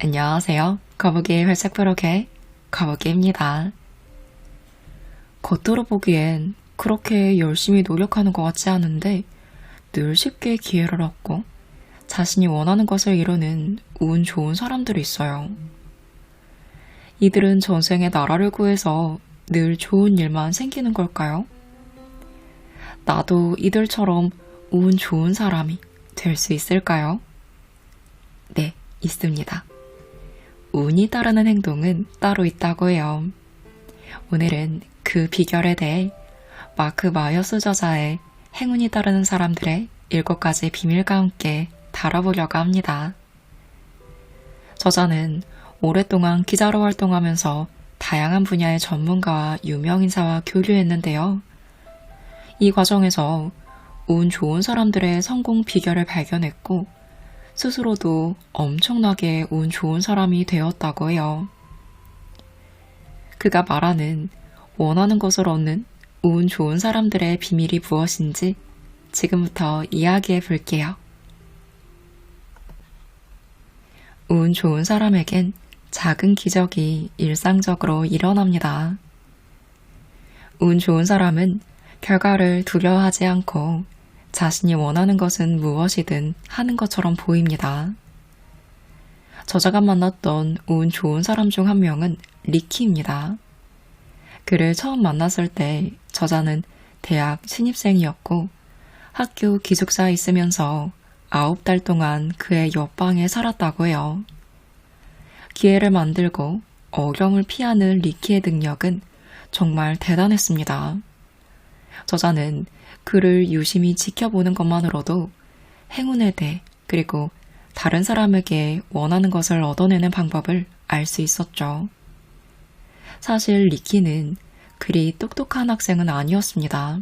안녕하세요. 거북이의 활짝 벼룩의 거북이입니다. 겉으로 보기엔 그렇게 열심히 노력하는 것 같지 않은데 늘 쉽게 기회를 얻고 자신이 원하는 것을 이루는 운 좋은 사람들이 있어요. 이들은 전생에 나라를 구해서 늘 좋은 일만 생기는 걸까요? 나도 이들처럼 운 좋은 사람이 될 수 있을까요? 네, 있습니다. 운이 따르는 행동은 따로 있다고 해요. 오늘은 그 비결에 대해 마크 마이어스 저자의 행운이 따르는 사람들의 7가지 비밀과 함께 다뤄보려고 합니다. 저자는 오랫동안 기자로 활동하면서 다양한 분야의 전문가와 유명인사와 교류했는데요. 이 과정에서 운 좋은 사람들의 성공 비결을 발견했고 스스로도 엄청나게 운 좋은 사람이 되었다고 해요. 그가 말하는 원하는 것을 얻는 운 좋은 사람들의 비밀이 무엇인지 지금부터 이야기해 볼게요. 운 좋은 사람에겐 작은 기적이 일상적으로 일어납니다. 운 좋은 사람은 결과를 두려워하지 않고 자신이 원하는 것은 무엇이든 하는 것처럼 보입니다. 저자가 만났던 운 좋은 사람 중 한 명은 리키입니다. 그를 처음 만났을 때 저자는 대학 신입생이었고 학교 기숙사에 있으면서 9달 동안 그의 옆방에 살았다고 해요. 기회를 만들고 어려움을 피하는 리키의 능력은 정말 대단했습니다. 저자는 그를 유심히 지켜보는 것만으로도 행운에 대해 그리고 다른 사람에게 원하는 것을 얻어내는 방법을 알 수 있었죠. 사실 리키는 그리 똑똑한 학생은 아니었습니다.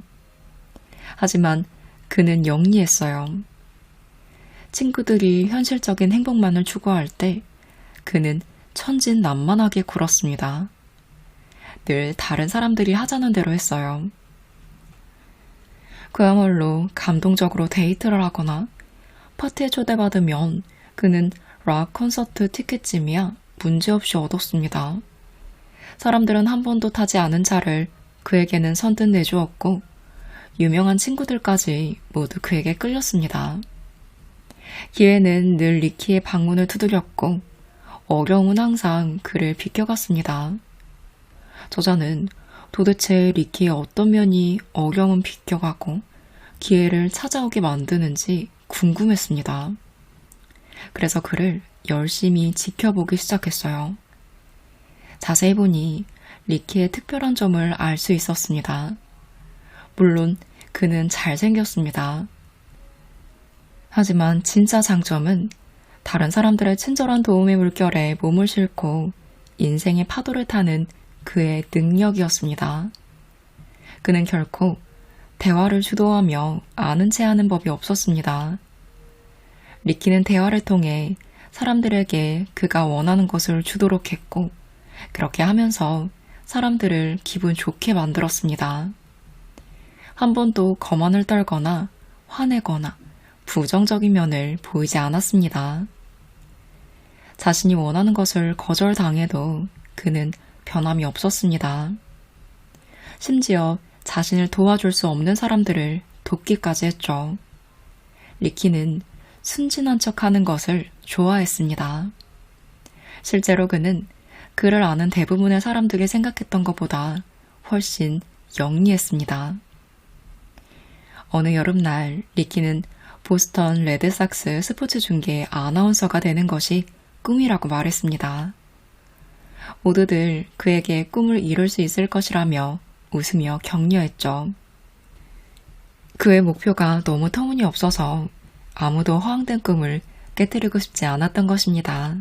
하지만 그는 영리했어요. 친구들이 현실적인 행복만을 추구할 때 그는 천진난만하게 굴었습니다. 늘 다른 사람들이 하자는 대로 했어요. 그야말로 감동적으로 데이트를 하거나 파티에 초대받으면 그는 락 콘서트 티켓쯤이야 문제없이 얻었습니다. 사람들은 한 번도 타지 않은 차를 그에게는 선뜻 내주었고 유명한 친구들까지 모두 그에게 끌렸습니다. 기회는 늘 리키의 방문을 두드렸고 어려움은 항상 그를 비껴갔습니다. 저자는 도대체 리키의 어떤 면이 어려움은 비껴가고 기회를 찾아오게 만드는지 궁금했습니다. 그래서 그를 열심히 지켜보기 시작했어요. 자세히 보니 리키의 특별한 점을 알 수 있었습니다. 물론 그는 잘생겼습니다. 하지만 진짜 장점은 다른 사람들의 친절한 도움의 물결에 몸을 싣고 인생의 파도를 타는 그의 능력이었습니다. 그는 결코 대화를 주도하며 아는 체 하는 법이 없었습니다. 리키는 대화를 통해 사람들에게 그가 원하는 것을 주도록 했고 그렇게 하면서 사람들을 기분 좋게 만들었습니다. 한 번도 거만을 떨거나 화내거나 부정적인 면을 보이지 않았습니다. 자신이 원하는 것을 거절당해도 그는 변함이 없었습니다. 심지어 자신을 도와줄 수 없는 사람들을 돕기까지 했죠. 리키는 순진한 척하는 것을 좋아했습니다. 실제로 그는 그를 아는 대부분의 사람들이 생각했던 것보다 훨씬 영리했습니다. 어느 여름날 리키는 보스턴 레드삭스 스포츠 중계 아나운서가 되는 것이 꿈이라고 말했습니다. 모두들 그에게 꿈을 이룰 수 있을 것이라며 웃으며 격려했죠. 그의 목표가 너무 터무니없어서 아무도 허황된 꿈을 깨뜨리고 싶지 않았던 것입니다.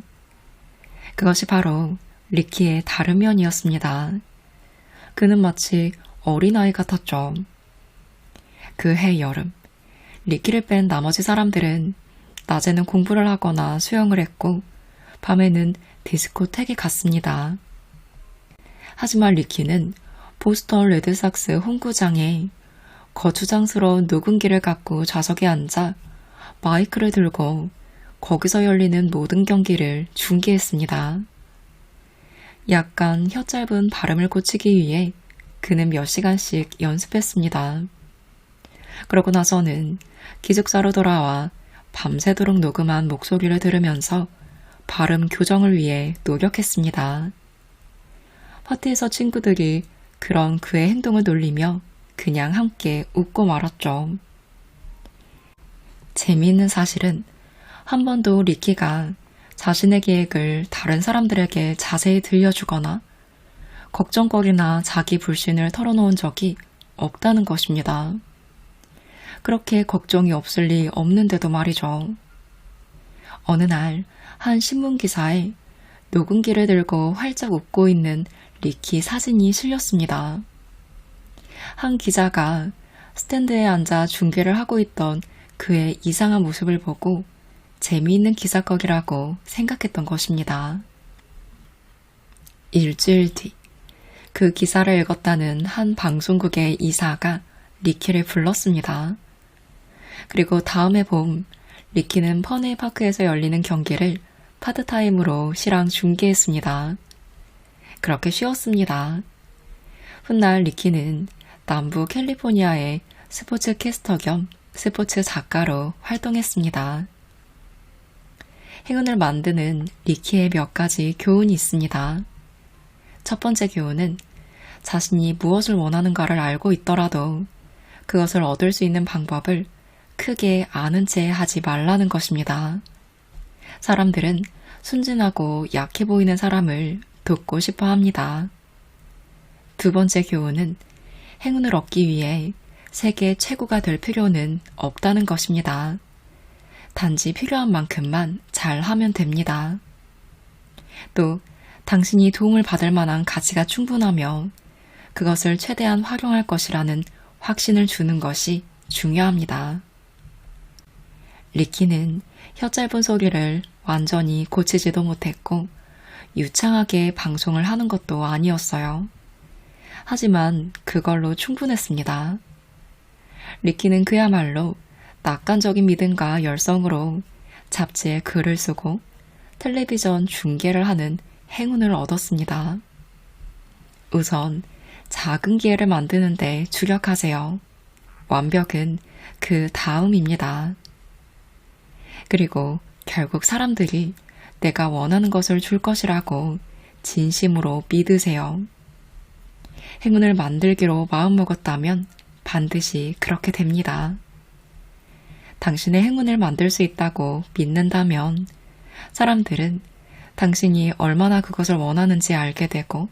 그것이 바로 리키의 다른 면이었습니다. 그는 마치 어린아이 같았죠. 그 해 여름, 리키를 뺀 나머지 사람들은 낮에는 공부를 하거나 수영을 했고 밤에는 디스코텍에 갔습니다. 하지만 리키는 보스턴 레드삭스 홈구장에 거추장스러운 묵은기를 갖고 좌석에 앉아 마이크를 들고 거기서 열리는 모든 경기를 중계했습니다. 약간 혀 짧은 발음을 고치기 위해 그는 몇 시간씩 연습했습니다. 그러고 나서는 기숙사로 돌아와 밤새도록 녹음한 목소리를 들으면서 발음 교정을 위해 노력했습니다. 파티에서 친구들이 그런 그의 행동을 놀리며 그냥 함께 웃고 말았죠. 재미있는 사실은 한 번도 리키가 자신의 계획을 다른 사람들에게 자세히 들려주거나 걱정거리나 자기 불신을 털어놓은 적이 없다는 것입니다. 그렇게 걱정이 없을 리 없는데도 말이죠. 어느 날 한 신문기사에 녹음기를 들고 활짝 웃고 있는 리키 사진이 실렸습니다. 한 기자가 스탠드에 앉아 중계를 하고 있던 그의 이상한 모습을 보고 재미있는 기사거리라고 생각했던 것입니다. 일주일 뒤, 그 기사를 읽었다는 한 방송국의 이사가 리키를 불렀습니다. 그리고 다음해 봄, 리키는 퍼네이 파크에서 열리는 경기를 파트타임으로 시랑 중계했습니다. 그렇게 쉬었습니다. 훗날 리키는 남부 캘리포니아의 스포츠 캐스터 겸 스포츠 작가로 활동했습니다. 행운을 만드는 리키의 몇 가지 교훈이 있습니다. 첫 번째 교훈은 자신이 무엇을 원하는가를 알고 있더라도 그것을 얻을 수 있는 방법을 크게 아는 채 하지 말라는 것입니다. 사람들은 순진하고 약해 보이는 사람을 돕고 싶어 합니다. 두 번째 교훈은 행운을 얻기 위해 세계 최고가 될 필요는 없다는 것입니다. 단지 필요한 만큼만 잘 하면 됩니다. 또 당신이 도움을 받을 만한 가치가 충분하며 그것을 최대한 활용할 것이라는 확신을 주는 것이 중요합니다. 리키는 혀 짧은 소리를 완전히 고치지도 못했고 유창하게 방송을 하는 것도 아니었어요. 하지만 그걸로 충분했습니다. 리키는 그야말로 낙관적인 믿음과 열성으로 잡지에 글을 쓰고 텔레비전 중계를 하는 행운을 얻었습니다. 우선 작은 기회를 만드는 데 주력하세요. 완벽은 그 다음입니다. 그리고 결국 사람들이 내가 원하는 것을 줄 것이라고 진심으로 믿으세요. 행운을 만들기로 마음먹었다면 반드시 그렇게 됩니다. 당신의 행운을 만들 수 있다고 믿는다면 사람들은 당신이 얼마나 그것을 원하는지 알게 되고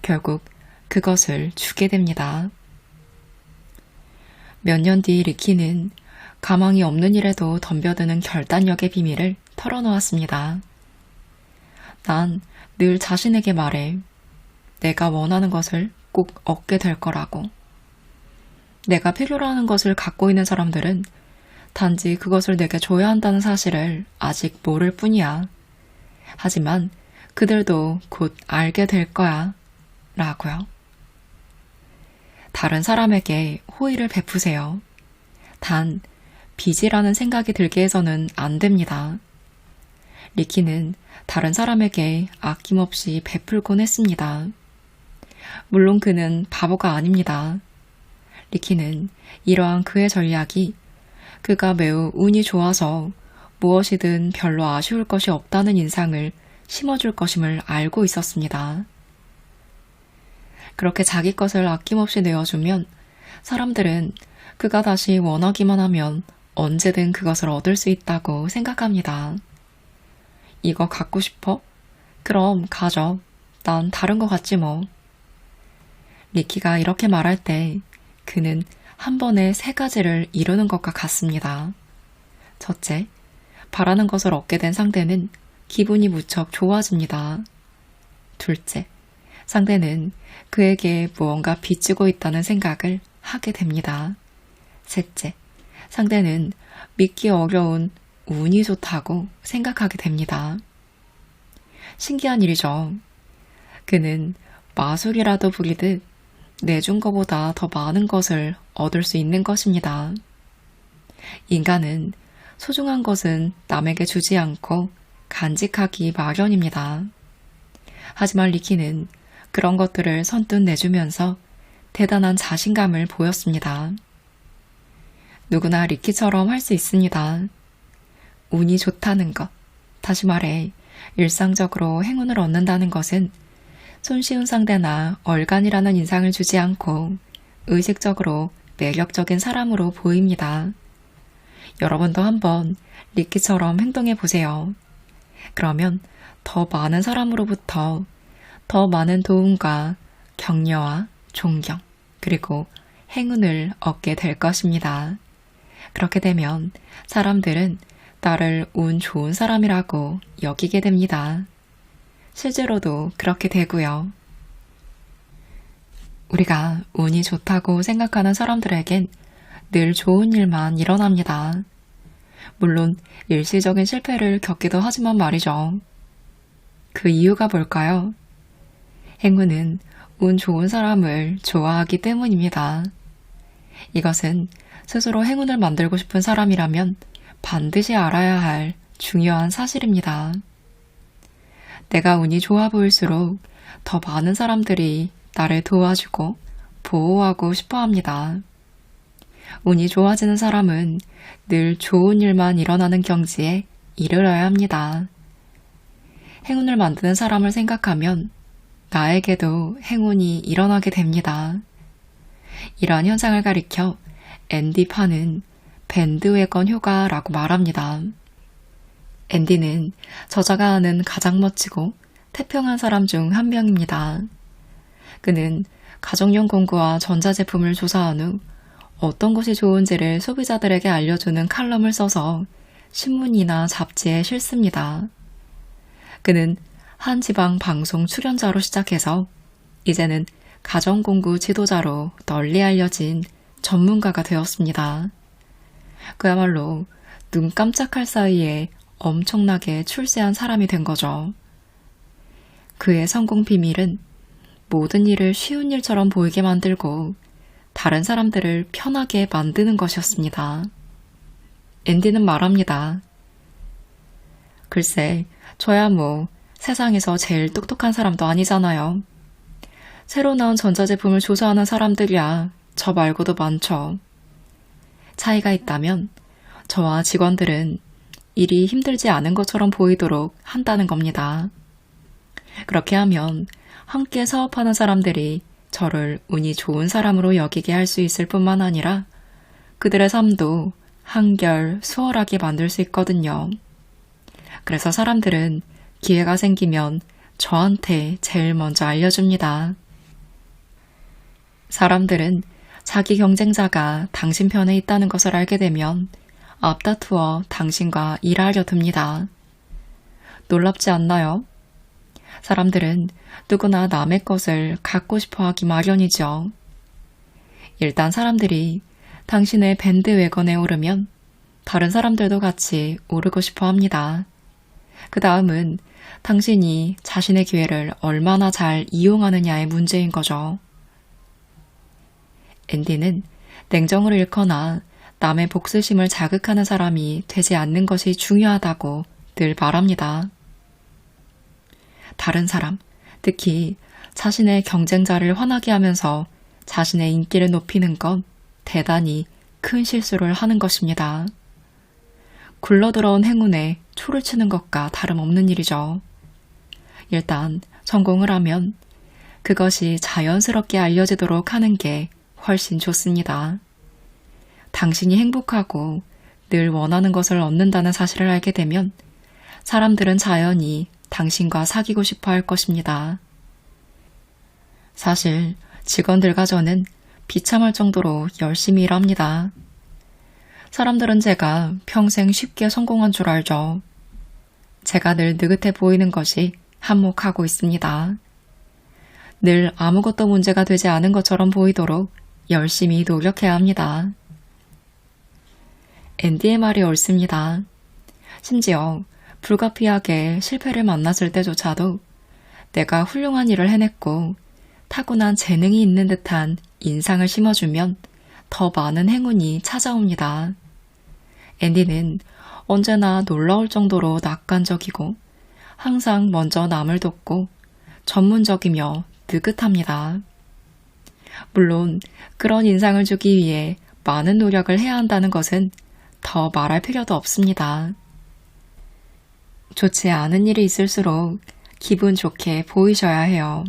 결국 그것을 주게 됩니다. 몇 년 뒤 리키는 가망이 없는 일에도 덤벼드는 결단력의 비밀을 털어놓았습니다. 난 늘 자신에게 말해. 내가 원하는 것을 꼭 얻게 될 거라고. 내가 필요로 하는 것을 갖고 있는 사람들은 단지 그것을 내게 줘야 한다는 사실을 아직 모를 뿐이야. 하지만 그들도 곧 알게 될 거야. 라고요. 다른 사람에게 호의를 베푸세요. 단, 빚이라는 생각이 들게 해서는 안 됩니다. 리키는 다른 사람에게 아낌없이 베풀곤 했습니다. 물론 그는 바보가 아닙니다. 리키는 이러한 그의 전략이 그가 매우 운이 좋아서 무엇이든 별로 아쉬울 것이 없다는 인상을 심어줄 것임을 알고 있었습니다. 그렇게 자기 것을 아낌없이 내어주면 사람들은 그가 다시 원하기만 하면 언제든 그것을 얻을 수 있다고 생각합니다. 이거 갖고 싶어? 그럼 가져. 난 다른 거 같지 뭐. 리키가 이렇게 말할 때 그는 한 번에 3가지를 이루는 것과 같습니다. 첫째, 바라는 것을 얻게 된 상대는 기분이 무척 좋아집니다. 둘째, 상대는 그에게 무언가 빚지고 있다는 생각을 하게 됩니다. 셋째, 상대는 믿기 어려운 운이 좋다고 생각하게 됩니다. 신기한 일이죠. 그는 마술이라도 부리듯 내준 것보다 더 많은 것을 얻을 수 있는 것입니다. 인간은 소중한 것은 남에게 주지 않고 간직하기 마련입니다. 하지만 리키는 그런 것들을 선뜻 내주면서 대단한 자신감을 보였습니다. 누구나 리키처럼 할 수 있습니다. 운이 좋다는 것, 다시 말해 일상적으로 행운을 얻는다는 것은 손쉬운 상대나 얼간이라는 인상을 주지 않고 의식적으로 매력적인 사람으로 보입니다. 여러분도 한번 리키처럼 행동해 보세요. 그러면 더 많은 사람으로부터 더 많은 도움과 격려와 존경, 그리고 행운을 얻게 될 것입니다. 그렇게 되면 사람들은 나를 운 좋은 사람이라고 여기게 됩니다. 실제로도 그렇게 되고요. 우리가 운이 좋다고 생각하는 사람들에겐 늘 좋은 일만 일어납니다. 물론 일시적인 실패를 겪기도 하지만 말이죠. 그 이유가 뭘까요? 행운은 운 좋은 사람을 좋아하기 때문입니다. 이것은 스스로 행운을 만들고 싶은 사람이라면 반드시 알아야 할 중요한 사실입니다. 내가 운이 좋아 보일수록 더 많은 사람들이 나를 도와주고 보호하고 싶어 합니다. 운이 좋아지는 사람은 늘 좋은 일만 일어나는 경지에 이르러야 합니다. 행운을 만드는 사람을 생각하면 나에게도 행운이 일어나게 됩니다. 이러한 현상을 가리켜 앤디 파는 밴드웨건 효과라고 말합니다. 앤디는 저자가 아는 가장 멋지고 태평한 사람 중 한 명입니다. 그는 가정용 공구와 전자제품을 조사한 후 어떤 것이 좋은지를 소비자들에게 알려주는 칼럼을 써서 신문이나 잡지에 실습니다. 그는 한 지방 방송 출연자로 시작해서 이제는 가정공구 지도자로 널리 알려진 전문가가 되었습니다. 그야말로 눈 깜짝할 사이에 엄청나게 출세한 사람이 된 거죠. 그의 성공 비밀은 모든 일을 쉬운 일처럼 보이게 만들고 다른 사람들을 편하게 만드는 것이었습니다. 앤디는 말합니다. 글쎄, 저야 뭐 세상에서 제일 똑똑한 사람도 아니잖아요. 새로 나온 전자제품을 조사하는 사람들이야 저 말고도 많죠. 차이가 있다면 저와 직원들은 일이 힘들지 않은 것처럼 보이도록 한다는 겁니다. 그렇게 하면 함께 사업하는 사람들이 저를 운이 좋은 사람으로 여기게 할 수 있을 뿐만 아니라 그들의 삶도 한결 수월하게 만들 수 있거든요. 그래서 사람들은 기회가 생기면 저한테 제일 먼저 알려줍니다. 사람들은 자기 경쟁자가 당신 편에 있다는 것을 알게 되면 앞다투어 당신과 일하려 듭니다. 놀랍지 않나요? 사람들은 누구나 남의 것을 갖고 싶어 하기 마련이죠. 일단 사람들이 당신의 밴드웨건에 오르면 다른 사람들도 같이 오르고 싶어 합니다. 그 다음은 당신이 자신의 기회를 얼마나 잘 이용하느냐의 문제인 거죠. 앤디는 냉정을 잃거나 남의 복수심을 자극하는 사람이 되지 않는 것이 중요하다고 늘 말합니다. 다른 사람, 특히 자신의 경쟁자를 화나게 하면서 자신의 인기를 높이는 건 대단히 큰 실수를 하는 것입니다. 굴러들어온 행운에 초를 치는 것과 다름없는 일이죠. 일단 성공을 하면 그것이 자연스럽게 알려지도록 하는 게 훨씬 좋습니다. 당신이 행복하고 늘 원하는 것을 얻는다는 사실을 알게 되면 사람들은 자연히 당신과 사귀고 싶어 할 것입니다. 사실 직원들과 저는 비참할 정도로 열심히 일합니다. 사람들은 제가 평생 쉽게 성공한 줄 알죠. 제가 늘 느긋해 보이는 것이 한몫하고 있습니다. 늘 아무것도 문제가 되지 않은 것처럼 보이도록 열심히 노력해야 합니다. 앤디의 말이 옳습니다. 심지어 불가피하게 실패를 만났을 때조차도 내가 훌륭한 일을 해냈고 타고난 재능이 있는 듯한 인상을 심어주면 더 많은 행운이 찾아옵니다. 앤디는 언제나 놀라울 정도로 낙관적이고 항상 먼저 남을 돕고 전문적이며 느긋합니다. 물론 그런 인상을 주기 위해 많은 노력을 해야 한다는 것은 더 말할 필요도 없습니다. 좋지 않은 일이 있을수록 기분 좋게 보이셔야 해요.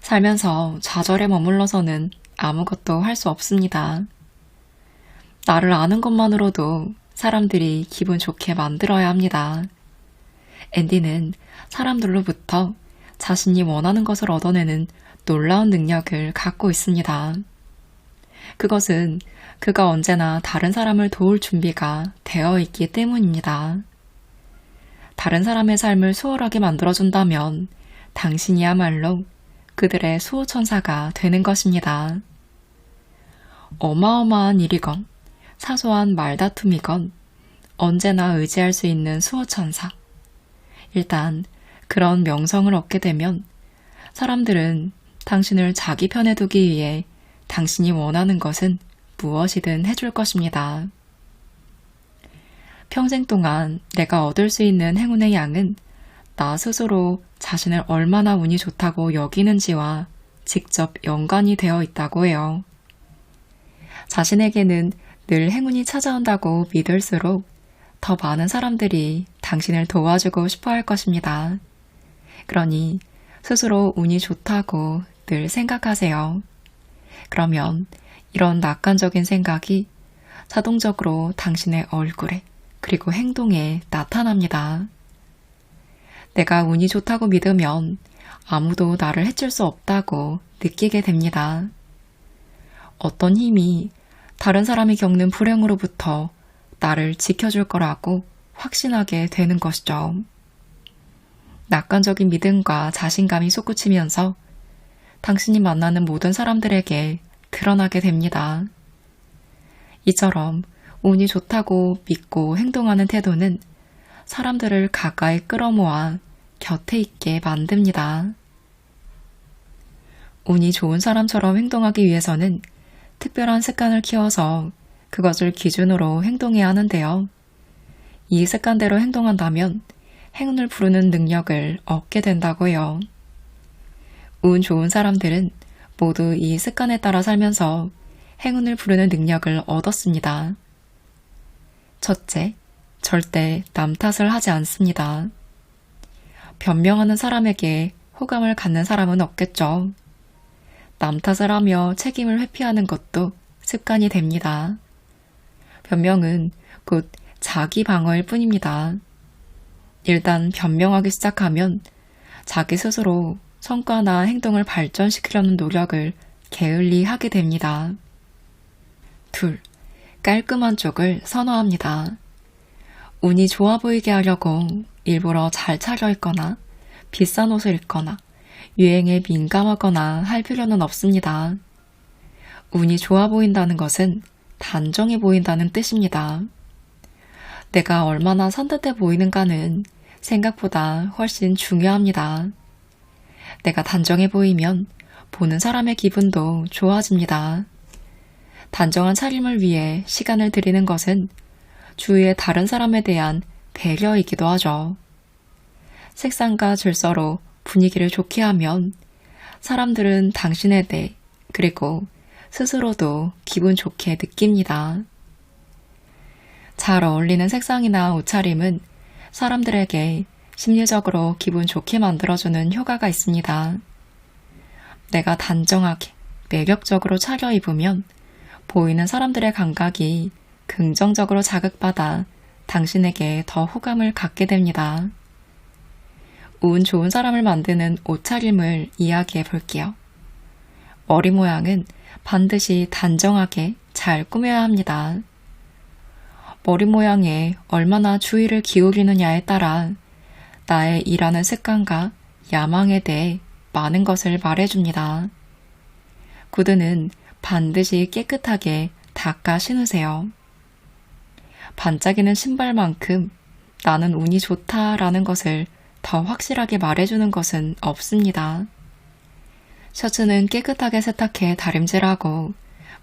살면서 좌절에 머물러서는 아무것도 할 수 없습니다. 나를 아는 것만으로도 사람들이 기분 좋게 만들어야 합니다. 앤디는 사람들로부터 자신이 원하는 것을 얻어내는 놀라운 능력을 갖고 있습니다. 그것은 그가 언제나 다른 사람을 도울 준비가 되어 있기 때문입니다. 다른 사람의 삶을 수월하게 만들어준다면 당신이야말로 그들의 수호천사가 되는 것입니다. 어마어마한 일이건 사소한 말다툼이건 언제나 의지할 수 있는 수호천사. 일단 그런 명성을 얻게 되면 사람들은 당신을 자기 편에 두기 위해 당신이 원하는 것은 무엇이든 해줄 것입니다. 평생 동안 내가 얻을 수 있는 행운의 양은 나 스스로 자신을 얼마나 운이 좋다고 여기는지와 직접 연관이 되어 있다고 해요. 자신에게는 늘 행운이 찾아온다고 믿을수록 더 많은 사람들이 당신을 도와주고 싶어 할 것입니다. 그러니 스스로 운이 좋다고 늘 생각하세요. 그러면 이런 낙관적인 생각이 자동적으로 당신의 얼굴에 그리고 행동에 나타납니다. 내가 운이 좋다고 믿으면 아무도 나를 해칠 수 없다고 느끼게 됩니다. 어떤 힘이 다른 사람이 겪는 불행으로부터 나를 지켜줄 거라고 확신하게 되는 것이죠. 낙관적인 믿음과 자신감이 솟구치면서 당신이 만나는 모든 사람들에게 드러나게 됩니다. 이처럼 운이 좋다고 믿고 행동하는 태도는 사람들을 가까이 끌어모아 곁에 있게 만듭니다. 운이 좋은 사람처럼 행동하기 위해서는 특별한 습관을 키워서 그것을 기준으로 행동해야 하는데요. 이 습관대로 행동한다면 행운을 부르는 능력을 얻게 된다고요. 운 좋은 사람들은 모두 이 습관에 따라 살면서 행운을 부르는 능력을 얻었습니다. 첫째, 절대 남 탓을 하지 않습니다. 변명하는 사람에게 호감을 갖는 사람은 없겠죠. 남 탓을 하며 책임을 회피하는 것도 습관이 됩니다. 변명은 곧 자기 방어일 뿐입니다. 일단 변명하기 시작하면 자기 스스로 성과나 행동을 발전시키려는 노력을 게을리 하게 됩니다. 둘, 깔끔한 쪽을 선호합니다. 운이 좋아 보이게 하려고 일부러 잘 차려입거나 비싼 옷을 입거나 유행에 민감하거나 할 필요는 없습니다. 운이 좋아 보인다는 것은 단정해 보인다는 뜻입니다. 내가 얼마나 산뜻해 보이는가는 생각보다 훨씬 중요합니다. 내가 단정해 보이면 보는 사람의 기분도 좋아집니다. 단정한 차림을 위해 시간을 들이는 것은 주위의 다른 사람에 대한 배려이기도 하죠. 색상과 질서로 분위기를 좋게 하면 사람들은 당신에 대해 그리고 스스로도 기분 좋게 느낍니다. 잘 어울리는 색상이나 옷차림은 사람들에게 심리적으로 기분 좋게 만들어주는 효과가 있습니다. 내가 단정하게 매력적으로 차려입으면 보이는 사람들의 감각이 긍정적으로 자극받아 당신에게 더 호감을 갖게 됩니다. 운 좋은 사람을 만드는 옷차림을 이야기해 볼게요. 머리 모양은 반드시 단정하게 잘 꾸며야 합니다. 머리 모양에 얼마나 주의를 기울이느냐에 따라 나의 일하는 습관과 야망에 대해 많은 것을 말해줍니다. 구두는 반드시 깨끗하게 닦아 신으세요. 반짝이는 신발만큼 나는 운이 좋다라는 것을 더 확실하게 말해주는 것은 없습니다. 셔츠는 깨끗하게 세탁해 다림질하고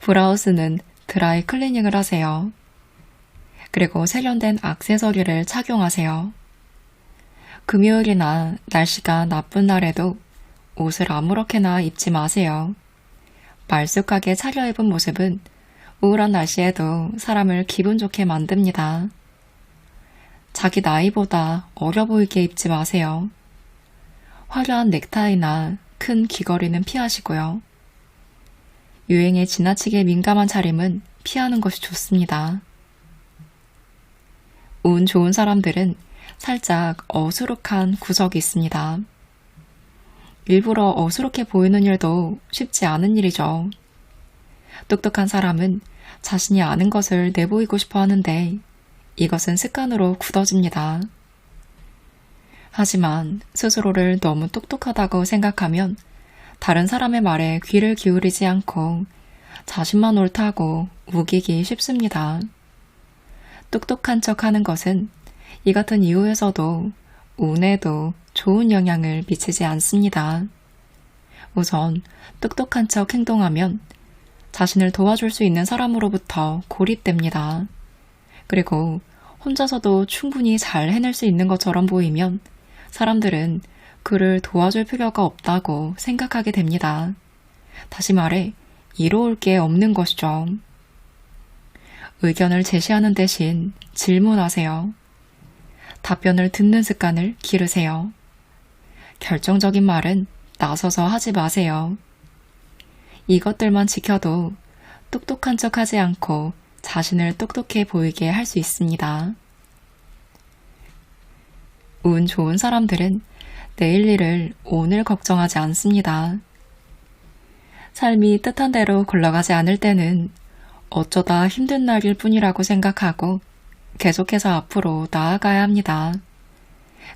브라우스는 드라이 클리닝을 하세요. 그리고 세련된 액세서리를 착용하세요. 금요일이나 날씨가 나쁜 날에도 옷을 아무렇게나 입지 마세요. 말쑥하게 차려입은 모습은 우울한 날씨에도 사람을 기분 좋게 만듭니다. 자기 나이보다 어려 보이게 입지 마세요. 화려한 넥타이나 큰 귀걸이는 피하시고요. 유행에 지나치게 민감한 차림은 피하는 것이 좋습니다. 운 좋은 사람들은 살짝 어수룩한 구석이 있습니다. 일부러 어수룩해 보이는 일도 쉽지 않은 일이죠. 똑똑한 사람은 자신이 아는 것을 내보이고 싶어 하는데 이것은 습관으로 굳어집니다. 하지만 스스로를 너무 똑똑하다고 생각하면 다른 사람의 말에 귀를 기울이지 않고 자신만 옳다고 우기기 쉽습니다. 똑똑한 척 하는 것은 이 같은 이유에서도 운에도 좋은 영향을 미치지 않습니다. 우선 똑똑한 척 행동하면 자신을 도와줄 수 있는 사람으로부터 고립됩니다. 그리고 혼자서도 충분히 잘 해낼 수 있는 것처럼 보이면 사람들은 그를 도와줄 필요가 없다고 생각하게 됩니다. 다시 말해 이로울 게 없는 것이죠. 의견을 제시하는 대신 질문하세요. 답변을 듣는 습관을 기르세요. 결정적인 말은 나서서 하지 마세요. 이것들만 지켜도 똑똑한 척 하지 않고 자신을 똑똑해 보이게 할 수 있습니다. 운 좋은 사람들은 내일 일을 오늘 걱정하지 않습니다. 삶이 뜻한 대로 굴러가지 않을 때는 어쩌다 힘든 날일 뿐이라고 생각하고 계속해서 앞으로 나아가야 합니다.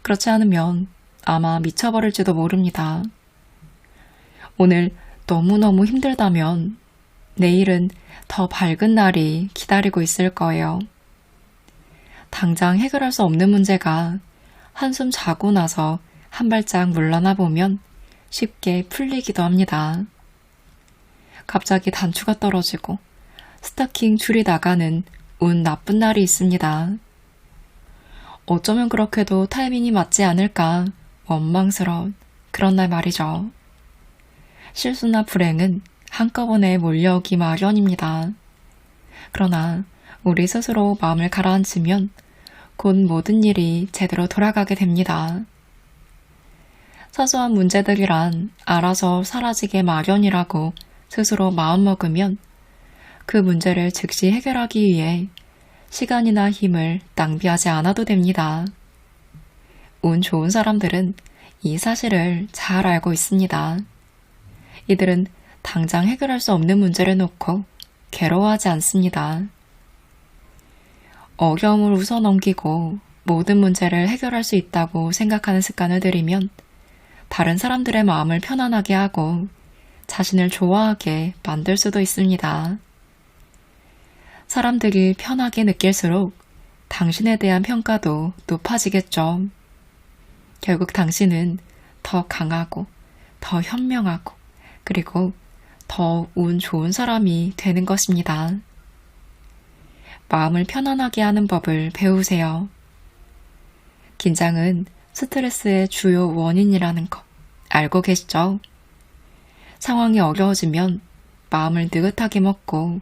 그렇지 않으면 아마 미쳐버릴지도 모릅니다. 오늘 너무너무 힘들다면 내일은 더 밝은 날이 기다리고 있을 거예요. 당장 해결할 수 없는 문제가 한숨 자고 나서 한 발짝 물러나 보면 쉽게 풀리기도 합니다. 갑자기 단추가 떨어지고 스타킹 줄이 나가는 운 나쁜 날이 있습니다. 어쩌면 그렇게도 타이밍이 맞지 않을까 원망스러운 그런 날 말이죠. 실수나 불행은 한꺼번에 몰려오기 마련입니다. 그러나 우리 스스로 마음을 가라앉히면 곧 모든 일이 제대로 돌아가게 됩니다. 사소한 문제들이란 알아서 사라지게 마련이라고 스스로 마음먹으면 그 문제를 즉시 해결하기 위해 시간이나 힘을 낭비하지 않아도 됩니다. 운 좋은 사람들은 이 사실을 잘 알고 있습니다. 이들은 당장 해결할 수 없는 문제를 놓고 괴로워하지 않습니다. 어려움을 웃어넘기고 모든 문제를 해결할 수 있다고 생각하는 습관을 들이면 다른 사람들의 마음을 편안하게 하고 자신을 좋아하게 만들 수도 있습니다. 사람들이 편하게 느낄수록 당신에 대한 평가도 높아지겠죠. 결국 당신은 더 강하고 더 현명하고 그리고 더 운 좋은 사람이 되는 것입니다. 마음을 편안하게 하는 법을 배우세요. 긴장은 스트레스의 주요 원인이라는 거 알고 계시죠? 상황이 어려워지면 마음을 느긋하게 먹고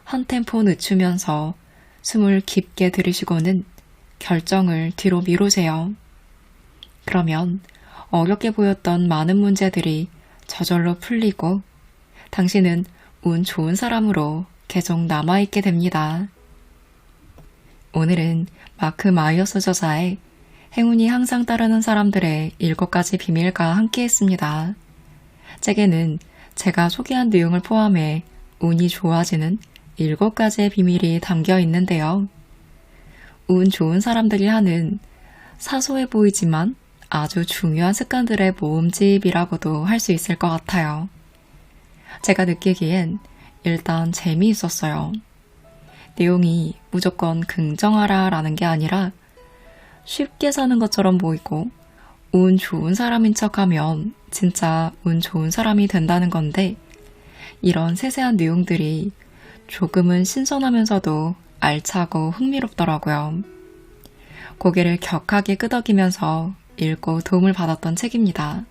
한 템포 늦추면서 숨을 깊게 들이쉬고는 결정을 뒤로 미루세요. 그러면 어렵게 보였던 많은 문제들이 저절로 풀리고 당신은 운 좋은 사람으로 계속 남아있게 됩니다. 오늘은 마크 마이어스 저자의 행운이 항상 따르는 사람들의 7가지 비밀과 함께했습니다. 책에는 제가 소개한 내용을 포함해 운이 좋아지는 7가지의 비밀이 담겨 있는데요. 운 좋은 사람들이 하는 사소해 보이지만 아주 중요한 습관들의 모음집이라고도 할 수 있을 것 같아요. 제가 느끼기엔 일단 재미있었어요. 내용이 무조건 긍정하라 라는 게 아니라 쉽게 사는 것처럼 보이고 운 좋은 사람인 척하면 진짜 운 좋은 사람이 된다는 건데 이런 세세한 내용들이 조금은 신선하면서도 알차고 흥미롭더라고요. 고개를 격하게 끄덕이면서 읽고 도움을 받았던 책입니다.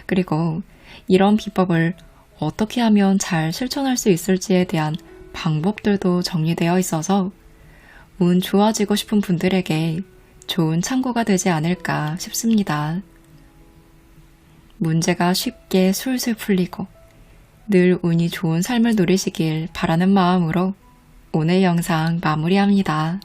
그리고 이런 비법을 어떻게 하면 잘 실천할 수 있을지에 대한 방법들도 정리되어 있어서 운 좋아지고 싶은 분들에게 좋은 참고가 되지 않을까 싶습니다. 문제가 쉽게 술술 풀리고 늘 운이 좋은 삶을 누리시길 바라는 마음으로 오늘 영상 마무리합니다.